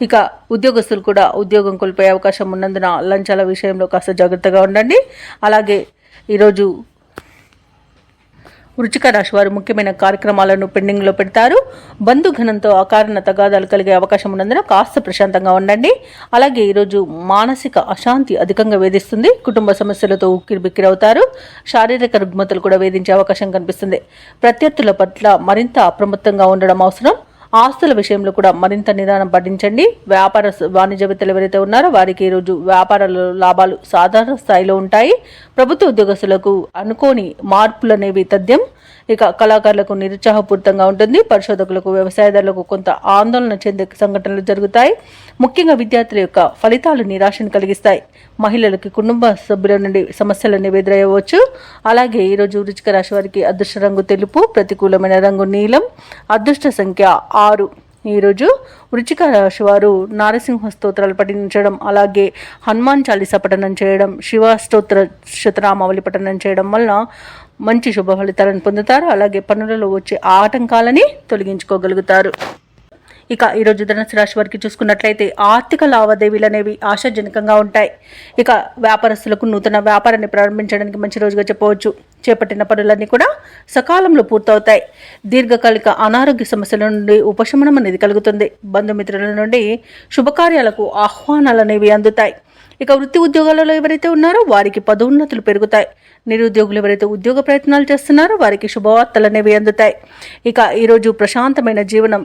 ఇక ఉద్యోగస్తులు కూడా ఉద్యోగం కోల్పోయే అవకాశం ఉన్నందున లంచాల విషయంలో కాస్త జాగ్రత్తగా ఉండండి. అలాగే ఈరోజు వృశ్చిక రాశి వారు ముఖ్యమైన కార్యక్రమాలను పెండింగ్లో పెడతారు. బంధుఘనంతో అకారణ తగాదాలు కలిగే అవకాశం ఉన్నందున కాస్త ప్రశాంతంగా ఉండండి. అలాగే ఈరోజు మానసిక అశాంతి అధికంగా వేధిస్తుంది. కుటుంబ సమస్యలతో ఉక్కిరిబిక్కిరవుతారు. శారీరక రుగ్మతలు కూడా వేధించే అవకాశం కనిపిస్తుంది. ప్రత్యర్థుల పట్ల మరింత అప్రమత్తంగా ఉండడం అవసరం. ఆస్తుల విషయంలో కూడా మరింత నిదానం పాటించండి. వ్యాపార వాణిజ్యవేత్తలు ఎవరైతే ఉన్నారో వారికి ఈరోజు వ్యాపారాల లాభాలు సాధారణ స్థాయిలో ఉంటాయి. ప్రభుత్వ ఉద్యోగస్తులకు అనుకోని మార్పులనేవి తథ్యం. ఇక కళాకారులకు నిరుత్సాహపూరితంగా ఉంటుంది. పరిశోధకులకు, వ్యవసాయదారులకు కొంత ఆందోళన చెందే సంఘటనలు జరుగుతాయి. ముఖ్యంగా విద్యార్థుల యొక్క ఫలితాలు నిరాశను కలిగిస్తాయి. మహిళలకి కుటుంబ సభ్యుల నుండి సమస్యలను ఎదురయ్యవచ్చు. అలాగే ఈరోజు వృశ్చిక రాశి వారికి అదృష్ట రంగు తెలుపు, ప్రతికూలమైన రంగు నీలం, అదృష్ట సంఖ్య 6. ఈరోజు వృశ్చిక రాశి వారు నారసింహ స్తోత్రాలు పఠించడం, అలాగే హనుమాన్ చాలీసా పఠనం చేయడం, శివ స్తోత్ర శతనామావళి పఠనం చేయడం వలన మంచి శుభ ఫలితాలను పొందుతారు. అలాగే పనులలో వచ్చే ఆటంకాలని తొలగించుకోగలుగుతారు. ఇక ఈరోజు ధనుసు రాశి వారికి చూసుకున్నట్లయితే ఆర్థిక లావాదేవీలు అనేవి ఆశాజనకంగా ఉంటాయి. ఇక వ్యాపారస్తులకు నూతన వ్యాపారాన్ని ప్రారంభించడానికి మంచి రోజుగా చెప్పవచ్చు. చేపట్టిన పనులన్నీ కూడా సకాలంలో పూర్తవుతాయి. దీర్ఘకాలిక అనారోగ్య సమస్యల నుండి ఉపశమనం అనేది కలుగుతుంది. బంధుమిత్రుల నుండి శుభకార్యాలకు ఆహ్వానాలు అనేవి అందుతాయి. ఇక వృత్తి ఉద్యోగాలలో ఎవరైతే ఉన్నారో వారికి పదోన్నతులు పెరుగుతాయి. నిరుద్యోగులు ఎవరైతే ఉద్యోగ ప్రయత్నాలు చేస్తున్నారో వారికి శుభవార్తలు అనేవి అందుతాయి. ఇక ఈరోజు ప్రశాంతమైన జీవనం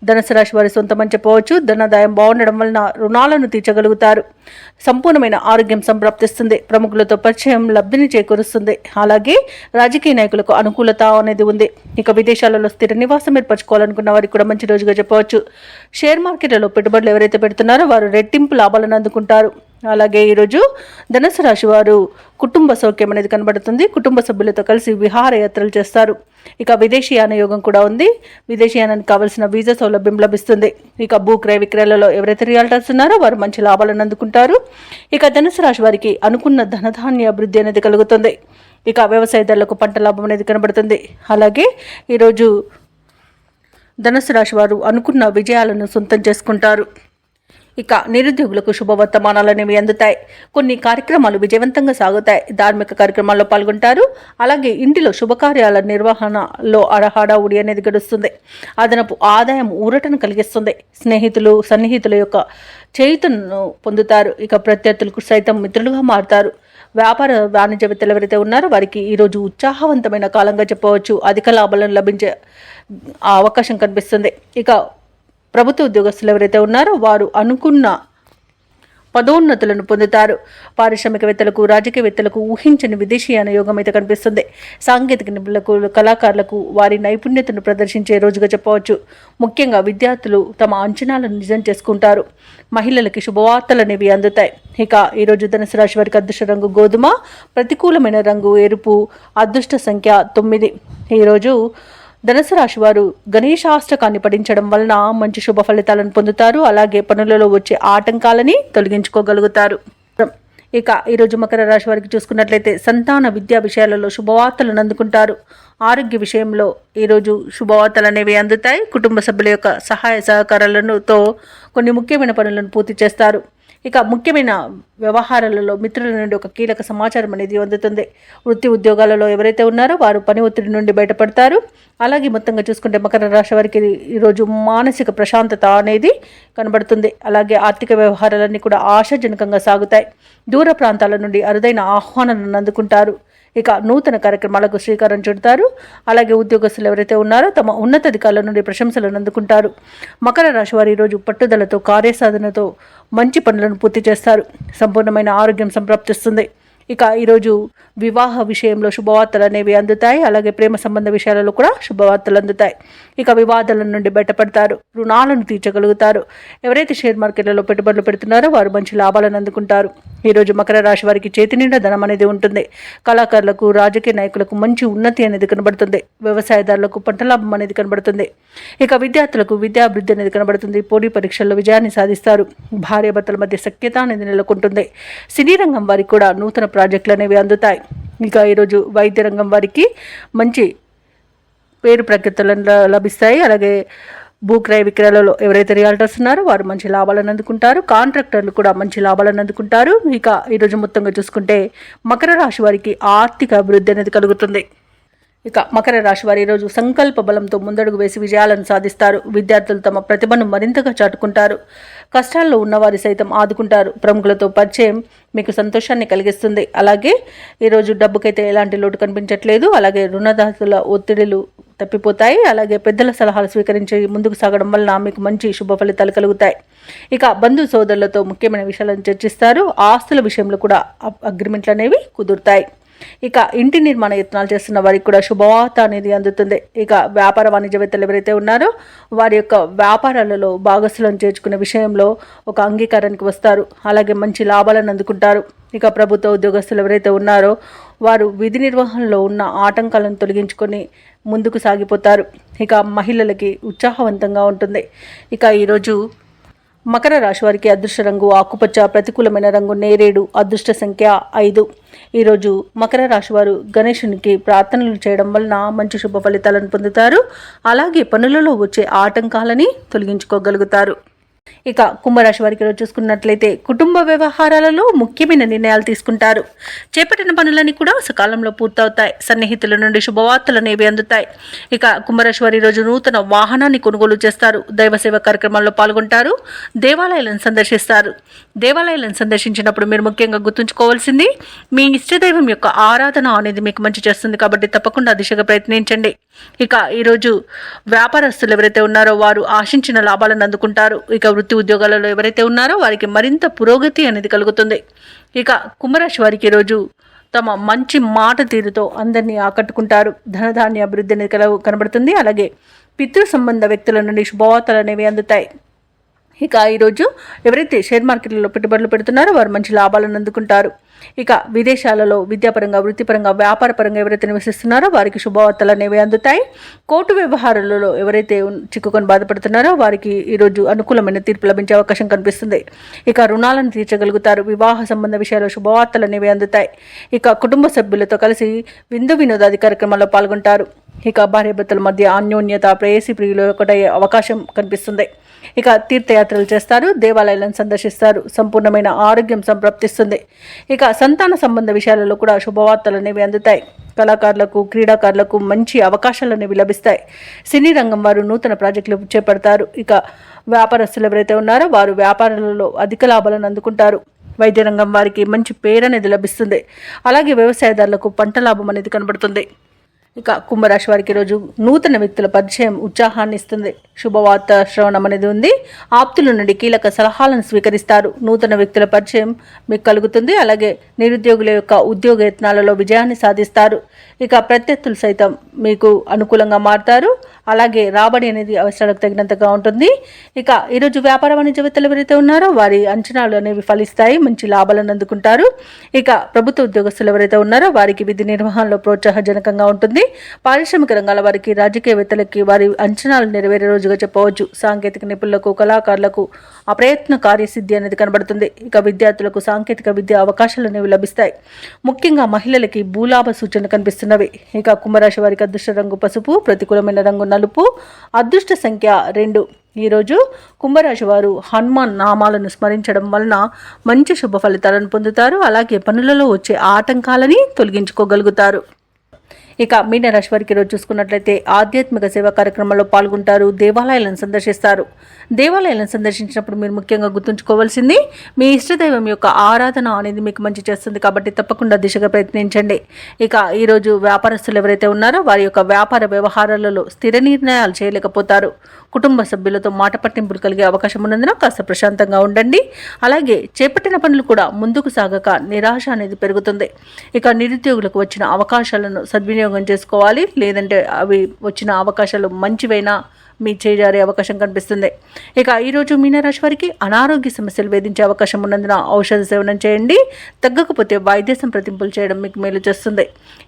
ధనుసు రాశి వారి సొంతమని చెప్పవచ్చు. ధనాదాయం బాగుండడం వలన రుణాలను తీర్చగలుగుతారు. సంపూర్ణమైన ఆరోగ్యం సంప్రాప్తిస్తుంది. ప్రముఖులతో పరిచయం లబ్ధిని చేకూరుస్తుంది. అలాగే రాజకీయ నాయకులకు అనుకూలత అనేది ఉంది. ఇక విదేశాలలో స్థిర నివాసం ఏర్పరచుకోవాలనుకున్న వారికి కూడా మంచి రోజుగా చెప్పవచ్చు. షేర్ మార్కెట్లలో పెట్టుబడులు ఎవరైతే పెడుతున్నారో వారు రెట్టింపు లాభాలను అందుకుంటారు. అలాగే ఈరోజు ధనుసు రాశి వారు కుటుంబ సౌఖ్యం అనేది కనబడుతుంది. కుటుంబ సభ్యులతో కలిసి విహారయాత్రలు చేస్తారు. ఇక విదేశీయాన యోగం కూడా ఉంది. విదేశీయానానికి కావలసిన వీసా సౌలభ్యం లభిస్తుంది. ఇక భూ క్రయ విక్రయాలలో ఎవరైతే రియాల్టర్స్ ఉన్నారో వారు మంచి లాభాలను అందుకుంటారు. ఇక ధనుసు రాశి వారికి అనుకున్న ధనధాన్య అభివృద్ధి అనేది కలుగుతుంది. ఇక వ్యవసాయదారులకు పంట లాభం అనేది కనబడుతుంది. అలాగే ఈరోజు ధనుసు రాశి వారు అనుకున్న విజయాలను సొంతం చేసుకుంటారు. ఇక నిరుద్యోగులకు శుభవర్తమానాలు అనేవి అందుతాయి. కొన్ని కార్యక్రమాలు విజయవంతంగా సాగుతాయి. ధార్మిక కార్యక్రమాల్లో పాల్గొంటారు. అలాగే ఇంటిలో శుభకార్యాల నిర్వహణలో హడావుడి అనేది గడుస్తుంది. అదనపు ఆదాయం ఊరటను కలిగిస్తుంది. స్నేహితులు, సన్నిహితుల యొక్క చేయుతను పొందుతారు. ఇక ప్రత్యర్థులకు సైతం మిత్రులుగా మారుతారు. వ్యాపార వాణిజ్యవేత్తలు ఎవరైతే ఉన్నారో వారికి ఈరోజు ఉత్సాహవంతమైన కాలంగా చెప్పవచ్చు. అధిక లాభాలను లభించే అవకాశం కనిపిస్తుంది. ఇక ప్రభుత్వ ఉద్యోగస్తులు ఎవరైతే ఉన్నారో వారు అనుకున్న పదోన్నతులను పొందుతారు. పారిశ్రామికవేత్తలకు, రాజకీయవేత్తలకు ఊహించని విదేశీయాన యోగం అయితే కనిపిస్తుంది. సాంకేతిక నిపుణులకు, కళాకారులకు వారి నైపుణ్యతను ప్రదర్శించే రోజుగా చెప్పవచ్చు. ముఖ్యంగా విద్యార్థులు తమ అంచనాలను నిజం చేసుకుంటారు. మహిళలకి శుభవార్తలు అనేవి అందుతాయి. ఇక ఈరోజు ధనుసు రాశి వారికి అదృష్ట రంగు గోధుమ, ప్రతికూలమైన రంగు ఎరుపు, అదృష్ట సంఖ్య 9. ఈరోజు ధనుసు రాశి వారు గణేశాష్టకాన్ని పఠించడం వలన మంచి శుభ ఫలితాలను పొందుతారు. అలాగే పనులలో వచ్చే ఆటంకాలని తొలగించుకోగలుగుతారు. ఇక ఈరోజు మకర రాశి వారికి చూసుకున్నట్లయితే సంతాన విద్యా విషయాలలో శుభవార్తలను అందుకుంటారు. ఆరోగ్య విషయంలో ఈరోజు శుభవార్తలు అనేవి అందుతాయి. కుటుంబ సభ్యుల యొక్క సహాయ సహకారాలతో కొన్ని ముఖ్యమైన పనులను పూర్తి చేస్తారు. ఇక ముఖ్యమైన వ్యవహారాలలో మిత్రుల నుండి ఒక కీలక సమాచారం అనేది అందుతుంది. వృత్తి ఉద్యోగాలలో ఎవరైతే ఉన్నారో వారు పని ఒత్తిడి నుండి బయటపడతారు. అలాగే మొత్తంగా చూసుకుంటే మకర రాశి వారికి ఈరోజు మానసిక ప్రశాంతత అనేది కనబడుతుంది. అలాగే ఆర్థిక వ్యవహారాలన్నీ కూడా ఆశాజనకంగా సాగుతాయి. దూర ప్రాంతాల నుండి అరుదైన ఆహ్వానాలను అందుకుంటారు. ఇక నూతన కార్యక్రమాలకు శ్రీకారం చుడతారు. అలాగే ఉద్యోగస్తులు ఎవరైతే ఉన్నారో తమ ఉన్నతాధికారుల నుండి ప్రశంసలను అందుకుంటారు. మకర రాశి వారు ఈరోజు పట్టుదలతో, కార్యసాధనతో మంచి పనులను పూర్తి చేస్తారు. సంపూర్ణమైన ఆరోగ్యం సంప్రాప్తిస్తుంది. ఇక ఈరోజు వివాహ విషయంలో శుభవార్తలు అనేవి అందుతాయి. అలాగే ప్రేమ సంబంధ విషయాలలో కూడా శుభవార్తలు అందుతాయి. ఇక వివాదాల నుండి బయటపడతారు. రుణాలను తీర్చగలుగుతారు. ఎవరైతే షేర్ మార్కెట్లలో పెట్టుబడులు పెడుతున్నారో వారు మంచి లాభాలను అందుకుంటారు. ఈరోజు మకర రాశి వారికి చేతి నిండా ధనం అనేది ఉంటుంది. కళాకారులకు, రాజకీయ నాయకులకు మంచి ఉన్నతి అనేది కనబడుతుంది. వ్యవసాయదారులకు పంట లాభం అనేది కనబడుతుంది. ఇక విద్యార్థులకు విద్యాభివృద్ధి అనేది కనబడుతుంది. పోటీ పరీక్షల్లో విజయాన్ని సాధిస్తారు. భార్యాభర్తల మధ్య సఖ్యత అనేది నెలకొంటుంది. సినీ రంగం వారికి కూడా నూతన ప్రాజెక్టులు అనేవి అందుతాయి. ఇక ఈరోజు వైద్య రంగం వారికి మంచి పేరు ప్రఖ్యాతులను లభిస్తాయి. అలాగే భూక్రయ విక్రయాలలో ఎవరైతే రియాల్టర్స్ ఉన్నారో వారు మంచి లాభాలను అందుకుంటారు. కాంట్రాక్టర్లు కూడా మంచి లాభాలను అందుకుంటారు. ఇక ఈరోజు మొత్తంగా చూసుకుంటే మకర రాశి వారికి ఆర్థిక అభివృద్ధి అనేది కలుగుతుంది. ఇక మకర రాశి వారు ఈరోజు సంకల్ప బలంతో ముందడుగు వేసి విజయాలను సాధిస్తారు. విద్యార్థులు తమ ప్రతిభను మరింతగా చాటుకుంటారు. కష్టాల్లో ఉన్నవారి సైతం ఆదుకుంటారు. ప్రముఖులతో పరిచయం మీకు సంతోషాన్ని కలిగిస్తుంది. అలాగే ఈరోజు డబ్బుకైతే ఎలాంటి లోటు కనిపించట్లేదు. అలాగే రుణదాతల ఒత్తిడిలు తప్పిపోతాయి. అలాగే పెద్దల సలహాలు స్వీకరించి ముందుకు సాగడం వలన మీకు మంచి శుభ ఫలితాలు కలుగుతాయి. ఇక బంధు సోదరులతో ముఖ్యమైన విషయాలను చర్చిస్తారు. ఆస్తుల విషయంలో కూడా అగ్రిమెంట్లు అనేవి కుదురుతాయి. ఇక ఇంటి నిర్మాణ యత్నాలు చేస్తున్న వారికి కూడా శుభవార్త అనేది అందుతుంది. ఇక వ్యాపార వాణిజ్యవేత్తలు ఎవరైతే ఉన్నారో వారి యొక్క వ్యాపారాలలో భాగస్వాలను చేర్చుకునే విషయంలో ఒక అంగీకారానికి వస్తారు. అలాగే మంచి లాభాలను అందుకుంటారు. ఇక ప్రభుత్వ ఉద్యోగస్తులు ఎవరైతే ఉన్నారో వారు విధి నిర్వహణలో ఉన్న ఆటంకాలను తొలగించుకొని ముందుకు సాగిపోతారు. ఇక మహిళలకి ఉత్సాహవంతంగా ఉంటుంది. ఇక ఈరోజు మకర రాశి వారికి అదృష్ట రంగు ఆకుపచ్చ, ప్రతికూలమైన రంగు నేరేడు, అదృష్ట సంఖ్య 5. ఈరోజు మకర రాశి వారు గణేశునికి ప్రార్థనలు చేయడం వలన మంచి శుభ ఫలితాలను పొందుతారు. అలాగే పనులలో వచ్చే ఆటంకాలని తొలగించుకోగలుగుతారు. ఇక కుంభరాశి వారికి రోజు చూసుకున్నట్లయితే కుటుంబ వ్యవహారాలలో ముఖ్యమైన నిర్ణయాలు తీసుకుంటారు. చేపట్టిన పనులన్నీ కూడా సకాలంలో పూర్తవుతాయి. సన్నిహితుల నుండి శుభవార్తలు అనేవి అందుతాయి. ఇక కుంభరాశి వారి రోజు నూతన వాహనాన్ని కొనుగోలు చేస్తారు. దైవ సేవ కార్యక్రమాల్లో పాల్గొంటారు. దేవాలయాలను సందర్శిస్తారు. దేవాలయాలను సందర్శించినప్పుడు మీరు ముఖ్యంగా గుర్తుంచుకోవాల్సింది మీ ఇష్టదైవం యొక్క ఆరాధన అనేది మీకు మంచి చేస్తుంది. కాబట్టి తప్పకుండా దిశగా ప్రయత్నించండి. ఇక ఈరోజు వ్యాపారస్తులు ఎవరైతే ఉన్నారో వారు ఆశించిన లాభాలను అందుకుంటారు. ఇక వృత్తి ఉద్యోగాలలో ఎవరైతే ఉన్నారో వారికి మరింత పురోగతి అనేది కలుగుతుంది. ఇక కుంభరాశి వారికి ఈరోజు తమ మంచి మాట తీరుతో అందరినీ ఆకట్టుకుంటారు. ధనధాన్య అభివృద్ధి అనేది కనబడుతుంది. అలాగే పితృ సంబంధ వ్యక్తుల నుండి శుభవార్తలు అనేవి అందుతాయి. ఇక ఈరోజు ఎవరైతే షేర్ మార్కెట్లలో పెట్టుబడులు పెడుతున్నారో వారు మంచి లాభాలను అందుకుంటారు. ఇక విదేశాలలో విద్యాపరంగా, వృత్తిపరంగా, వ్యాపారపరంగా ఎవరైతే నివసిస్తున్నారో వారికి శుభవార్తలు అనేవి అందుతాయి. కోర్టు వ్యవహారాలలో ఎవరైతే చిక్కుకొని బాధపడుతున్నారో వారికి ఈరోజు అనుకూలమైన తీర్పు లభించే అవకాశం కనిపిస్తుంది. ఇక రుణాలను తీర్చగలుగుతారు. వివాహ సంబంధ విషయాల్లో శుభవార్తలు అనేవి అందుతాయి. ఇక కుటుంబ సభ్యులతో కలిసి విందు వినోదాది కార్యక్రమాల్లో పాల్గొంటారు. ఇక భార్యాభర్తల మధ్య అన్యోన్యత, ప్రేయసి ప్రియులు ఒకటయ్యే అవకాశం కనిపిస్తుంది. ఇక తీర్థయాత్రలు చేస్తారు. దేవాలయాలను సందర్శిస్తారు. సంపూర్ణమైన ఆరోగ్యం సంప్రాప్తిస్తుంది. ఇక సంతాన సంబంధ విషయాలలో కూడా శుభవార్తలు అనేవి అందుతాయి. కళాకారులకు, క్రీడాకారులకు మంచి అవకాశాలు అనేవి లభిస్తాయి. సినీ రంగం వారు నూతన ప్రాజెక్టులు చేపడతారు. ఇక వ్యాపారస్తులు ఎవరైతే ఉన్నారో వారు వ్యాపారాలలో అధిక లాభాలను అందుకుంటారు. వైద్య రంగం వారికి మంచి పేరు అనేది లభిస్తుంది. అలాగే వ్యవసాయదారులకు పంట లాభం అనేది కనబడుతుంది. ఇక కుంభరాశి వారికి ఈరోజు నూతన వ్యక్తుల పరిచయం ఉత్సాహాన్ని ఇస్తుంది. శుభవార్త శ్రవణం అనేది ఉంది. ఆప్తుల నుండి కీలక సలహాలను స్వీకరిస్తారు. నూతన వ్యక్తుల పరిచయం మీకు కలుగుతుంది. అలాగే నిరుద్యోగుల యొక్క ఉద్యోగ యత్నాలలో విజయాన్ని సాధిస్తారు. ఇక ప్రత్యర్థులు సైతం మీకు అనుకూలంగా మారుతారు. అలాగే రాబడి అనేది అవసరాలకు తగినంతగా ఉంటుంది. ఇక ఈరోజు వ్యాపార వాణిజ్యవేత్తలు ఎవరైతే ఉన్నారో వారి అంచనాలు అనేవి ఫలిస్తాయి. మంచి లాభాలను అందుకుంటారు. ఇక ప్రభుత్వ ఉద్యోగస్తులు ఎవరైతే ఉన్నారో వారికి విధి నిర్వహణలో ప్రోత్సాహజనకంగా ఉంటుంది. పారిశ్రామిక రంగాల వారికి, రాజకీయవేత్తలకి వారి అంచనాలు నెరవేరే రోజుగా చెప్పవచ్చు. సాంకేతిక నిపుణులకు, కళాకారులకు అప్రయత్న కార్యసిద్ధి అనేది కనబడుతుంది. ఇక విద్యార్థులకు సాంకేతిక విద్య అవకాశాలు అనేవి లభిస్తాయి. ముఖ్యంగా మహిళలకి భూలాభ సూచనలు కనిపిస్తున్నవి. ఇక కుంభరాశి వారికి అదృష్ట రంగు పసుపు, ప్రతికూలమైన రంగు నలుపు, అదృష్ట సంఖ్య 2. ఈరోజు కుంభరాశి వారు హనుమాన్ నామాలను స్మరించడం వలన మంచి శుభ ఫలితాలను పొందుతారు. అలాగే పనులలో వచ్చే ఆటంకాలని తొలగించుకోగలుగుతారు. ఇక మీనరాశి వారికి ఈరోజు చూసుకున్నట్లయితే ఆధ్యాత్మిక సేవా కార్యక్రమాల్లో పాల్గొంటారు. దేవాలయాలను సందర్శిస్తారు. దేవాలయాలను సందర్శించినప్పుడు మీరు ముఖ్యంగా గుర్తుంచుకోవాల్సింది మీ ఇష్టదైవం యొక్క ఆరాధన అనేది మీకు మంచి చేస్తుంది. కాబట్టి తప్పకుండా దిశగా ప్రయత్నించండి. ఇక ఈరోజు వ్యాపారస్తులు ఎవరైతే ఉన్నారో వారి యొక్క వ్యాపార వ్యవహారాలలో స్థిర నిర్ణయాలు చేయలేకపోతారు. కుటుంబ సభ్యులతో మాట పట్టింపులు కలిగే అవకాశం ఉన్నందున కాస్త ప్రశాంతంగా ఉండండి. అలాగే చేపట్టిన పనులు కూడా ముందుకు సాగక నిరాశ అనేది పెరుగుతుంది. ఇక నిరుద్యోగులకు వచ్చిన అవకాశాలను సద్వినియోగం చేసుకోవాలి. లేదంటే అవి వచ్చిన అవకాశాలు మంచివైనా మీ చేజారే అవకాశం కనిపిస్తుంది. ఇక ఈరోజు మీనరాశి వారికి అనారోగ్య సమస్యలు వేధించే అవకాశం ఉన్నందున ఔషధ సేవనం చేయండి. తగ్గకపోతే వైద్య సంప్రదింపులు చేయడం మీకు మేలు చేస్తుంది.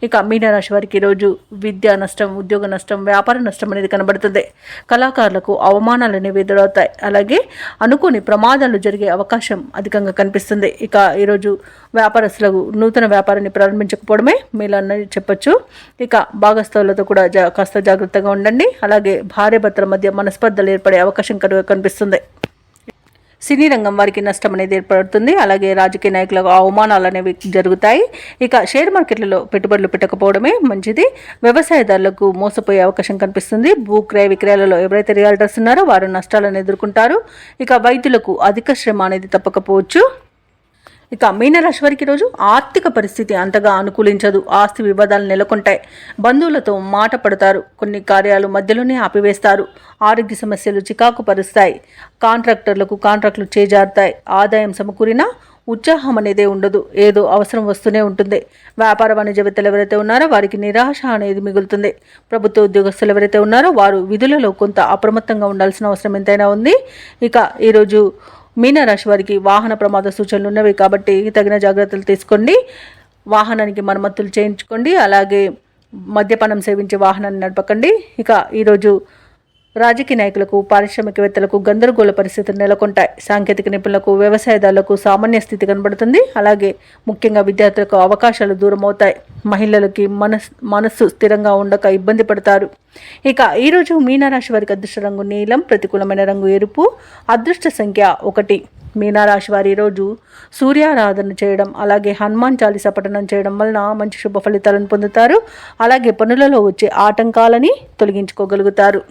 ఇక మీనరాశి వారికి ఈరోజు విద్యా నష్టం, ఉద్యోగ నష్టం, వ్యాపార నష్టం అనేది కనబడుతుంది. కళాకారులకు అవమానాలు అనేవి ఎదురవుతాయి. అలాగే అనుకోని ప్రమాదాలు జరిగే అవకాశం అధికంగా కనిపిస్తుంది. ఇక ఈరోజు వ్యాపారస్తులకు నూతన వ్యాపారాన్ని ప్రారంభించకపోవడమే మేలన్నది చెప్పొచ్చు. ఇక భాగస్థులతో కూడా కాస్త జాగ్రత్తగా ఉండండి. అలాగే భార్య భర్తల మధ్య మనస్పర్ధలు ఏర్పడే అవకాశం కనిపిస్తుంది. సినీ రంగం వారికి నష్టం అనేది ఏర్పడుతుంది. అలాగే రాజకీయ నాయకులకు అవమానాలు అనేవి జరుగుతాయి. ఇక షేర్ మార్కెట్లలో పెట్టుబడులు పెట్టకపోవడమే మంచిది. వ్యవసాయదారులకు మోసపోయే అవకాశం కనిపిస్తుంది. భూ క్రయ విక్రయాలలో ఎవరైతే రియల్టర్స్ ఉన్నారో వారు నష్టాలను ఎదుర్కొంటారు. ఇక వైద్యులకు అధిక శ్రమ అనేది తప్పకపోవచ్చు. ఇక మీనరాశి వారికి రోజు ఆర్థిక పరిస్థితి అంతగా అనుకూలించదు. ఆస్తి వివాదాలు నెలకొంటాయి. బంధువులతో మాట పడతారు. కొన్ని కార్యాలు మధ్యలోనే ఆపివేస్తారు. ఆరోగ్య సమస్యలు చికాకు పరుస్తాయి. కాంట్రాక్టర్లకు కాంట్రాక్టులు చేజారుతాయి. ఆదాయం సమకూరినా ఉత్సాహం అనేదే ఉండదు. ఏదో అవసరం వస్తూనే ఉంటుంది. వ్యాపార వాణిజ్యవేత్తలు ఎవరైతే ఉన్నారో వారికి నిరాశ అనేది మిగులుతుంది. ప్రభుత్వ ఉద్యోగస్తులు ఎవరైతే ఉన్నారో వారు విధులలో కొంత అప్రమత్తంగా ఉండాల్సిన అవసరం ఎంతైనా ఉంది. ఇక ఈరోజు మీనరాశి వారికి వాహన ప్రమాద సూచనలు ఉన్నవి కాబట్టి తగిన జాగ్రత్తలు తీసుకోండి. వాహనానికి మరమ్మతులు చేయించుకోండి. అలాగే మద్యపానం సేవించే వాహనాన్ని నడపకండి. ఇక ఈరోజు రాజకీయ నాయకులకు, పారిశ్రామికవేత్తలకు గందరగోళ పరిస్థితులు నెలకొంటాయి. సాంకేతిక నిపుణులకు, వ్యవసాయదారులకు సామాన్య స్థితి కనబడుతుంది. అలాగే ముఖ్యంగా విద్యార్థులకు అవకాశాలు దూరం అవుతాయి. మహిళలకి మనస్సు స్థిరంగా ఉండక ఇబ్బంది పడతారు. ఇక ఈరోజు మీనరాశి వారికి అదృష్ట రంగు నీలం, ప్రతికూలమైన రంగు ఎరుపు, అదృష్ట సంఖ్య 1. మీనరాశి వారి ఈరోజు సూర్యారాధన చేయడం, అలాగే హనుమాన్ చాలీసా పఠనం చేయడం వలన మంచి శుభ ఫలితాలను పొందుతారు. అలాగే పనులలో వచ్చే ఆటంకాలని తొలగించుకోగలుగుతారు.